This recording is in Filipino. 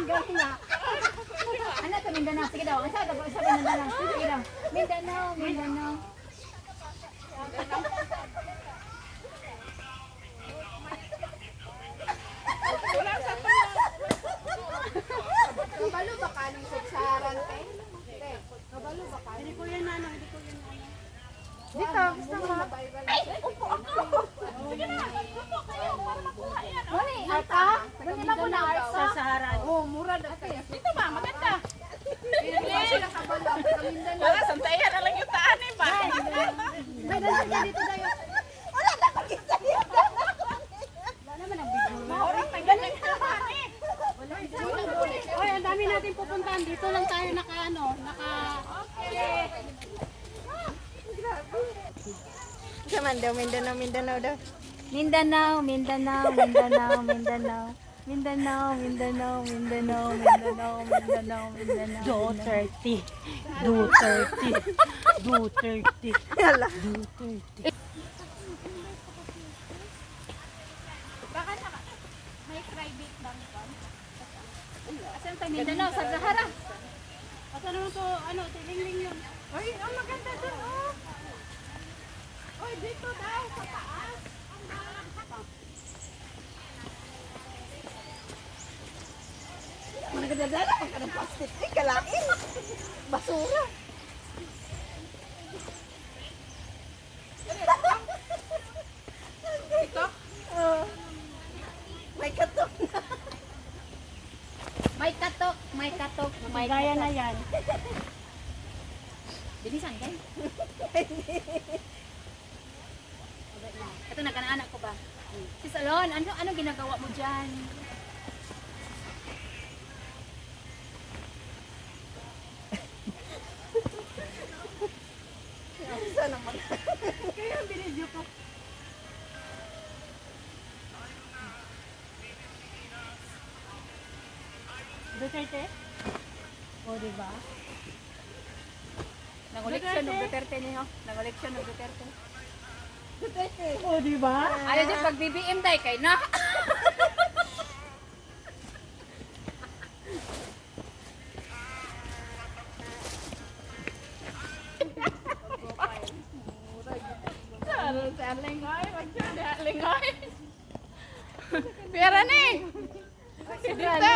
Galing nga. Ano to, Mindanao? Sige daw. Ang sabi ko, isa Mindanao. Sige daw. Mindanao, Mindanao. Kabalo ba ka ng suksaran, te? Kabalo ba ka? Hindi ko yan ano, hindi ko yan ano. Dito, gusto mo. Ay, upo ako. Sige na. Upo kayo. Para makuha yan. Muni, arta. Muni na muna, arta. Sa Sahara. Oh, mura daw kaya. Dito ba? Maganda. Hindi sila kabalo. Kamindanao. Wala, santayan na lang yung taan eh ba? May ganun ka dito tayo. Wala na makita yun. Wala naman ang video. Maurang tagalan yung taan eh. Oy, ang dami natin pupuntahan. Dito lang tayo naka ano, naka... Okay. Saman daw, Mindanao, Mindanao daw. Mindanao, Mindanao, Mindanao, Mindanao. Mindanao, Mindanao, Mindanao, Mindanao, Mindanao, Mindanao. Duterte. Duterte. Duterte. Duterte. Baka may private bank ba? Asan tayo? Mindanao, sa Sahara. At ano to, ano, tilingling yun. Ay, ang maganda doon, oh. Oy, dito daw, sa taas. Magdadala ka ng plastic. Ay, kalain. Basura. Ito? May katok na. May katok, may katok, may Gaya na katok. yan. Bilisan kayo. Ito nagkana-anak ko ba? Si Salon, ano ginagawa mo dyan? Sana mag... Kaya binidyo ko. Duterte? O, diba? Nag-eleksyon ng Duterte niyo. Nag-eleksyon ng Duterte. O, diba? Ayaw din pag BBM day kay na. Sa lingoy, magsiya lingoy. Pera ni. Dito.